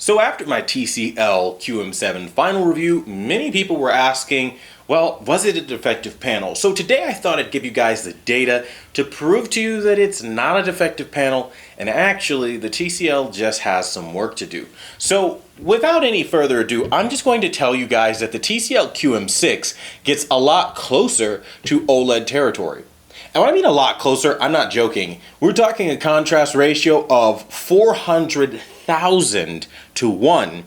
So after my TCL QM7 final review, many people were asking, well, was it a defective panel? So today I thought I'd give you guys the data to prove to you that it's not a defective panel, and actually the TCL just has some work to do. So without any further ado, I'm just going to tell you guys that the TCL QM6 gets a lot closer to OLED territory. And when I mean a lot closer, I'm not joking. We're talking a contrast ratio of 400,000 to 1.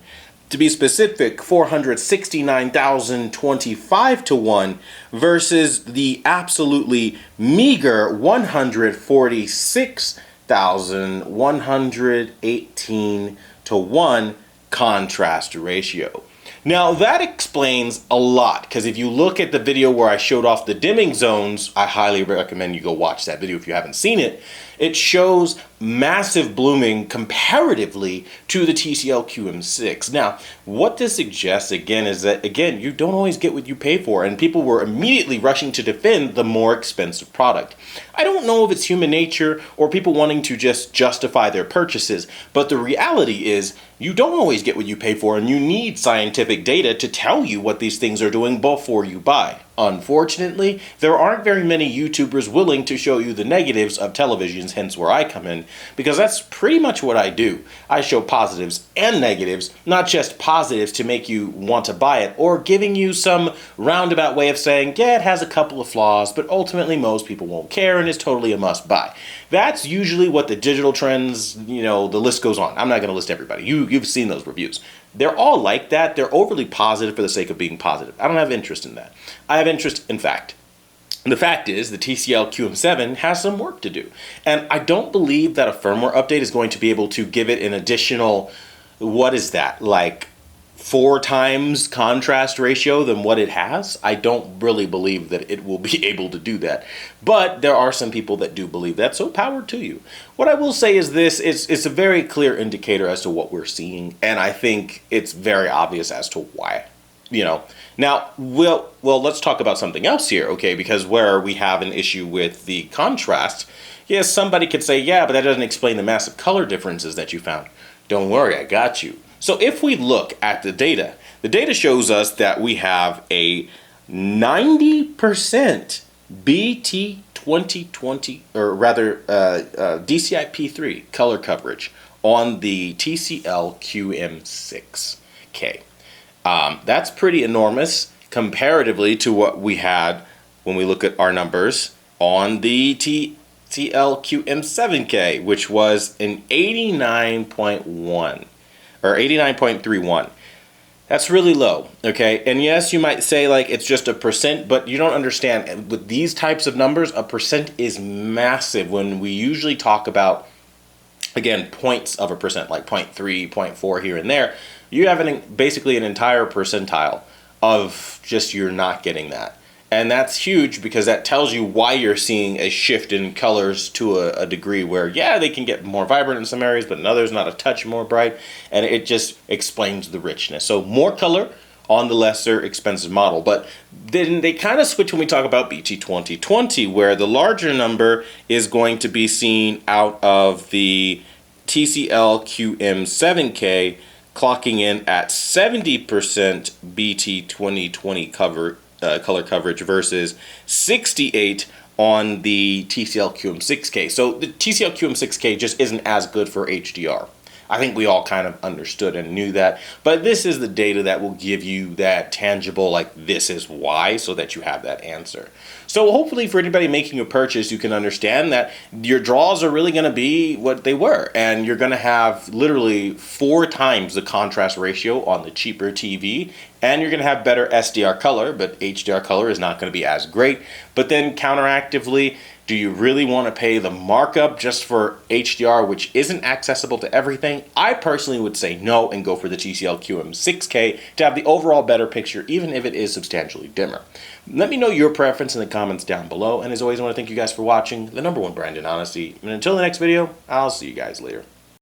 To be specific, 469,025 to 1 versus the absolutely meager 146,118 to 1 contrast ratio. Now that explains a lot, because if you look at the video where I showed off the dimming zones, I highly recommend you go watch that video if you haven't seen it. It shows massive blooming comparatively to the TCL QM6. Now, what this suggests again is that, again, you don't always get what you pay for, and people were immediately rushing to defend the more expensive product. I don't know if it's human nature or people wanting to just justify their purchases, but the reality is you don't always get what you pay for, and you need scientific data to tell you what these things are doing before you buy. Unfortunately, there aren't very many YouTubers willing to show you the negatives of televisions, hence where I come in, because that's pretty much what I do. I show positives and negatives, not just positives to make you want to buy it, or giving you some roundabout way of saying, yeah, it has a couple of flaws, but ultimately most people won't care and is totally a must buy. That's usually what the digital trends, the list goes on. I'm not going to list everybody. You've seen those reviews. They're all like that. They're overly positive for the sake of being positive. I don't have interest in that. I have interest in fact. And the fact is the TCL QM7 has some work to do. And I don't believe that a firmware update is going to be able to give it an additional, what is that, like 4 times contrast ratio than what it has. I don't really believe that it will be able to do that. But there are some people that do believe that, so power to you. What I will say is this, it's a very clear indicator as to what we're seeing, and I think it's very obvious as to why. Now, well, let's talk about something else here, okay? Because where we have an issue with the contrast, yes, somebody could say, yeah, but that doesn't explain the massive color differences that you found. Don't worry, I got you. So if we look at the data shows us that we have a 90% BT 2020, or rather DCI-P3 color coverage on the TCL QM6K. That's pretty enormous comparatively to what we had when we look at our numbers on the TCL QM7K, which was an 89.1 or 89.31. That's really low, okay? And yes, you might say like it's just a percent, but you don't understand. With these types of numbers, a percent is massive when we usually talk about, again, points of a percent, like 0.3, 0.4 here and there. You have basically an entire percentile of just you're not getting that. And that's huge because that tells you why you're seeing a shift in colors to a degree where, yeah, they can get more vibrant in some areas, but in others not a touch more bright. And it just explains the richness. So more color on the lesser expensive model. But then they kind of switch when we talk about BT 2020, where the larger number is going to be seen out of the TCL QM7K, clocking in at 70% BT 2020 color coverage versus 68 on the TCL QM6K. So the TCL QM6K just isn't as good for HDR. I think we all kind of understood and knew that, but this is the data that will give you that tangible, like this is why, so that you have that answer. So hopefully for anybody making a purchase, you can understand that your draws are really going to be what they were, and you're going to have literally 4 times the contrast ratio on the cheaper TV, and you're going to have better SDR color, but HDR color is not going to be as great. But then counteractively, do you really want to pay the markup just for HDR, which isn't accessible to everything? I personally would say no and go for the TCL QM6K to have the overall better picture, even if it is substantially dimmer. Let me know your preference in the comments down below. And as always, I want to thank you guys for watching. The #1 brand in honesty. And until the next video, I'll see you guys later.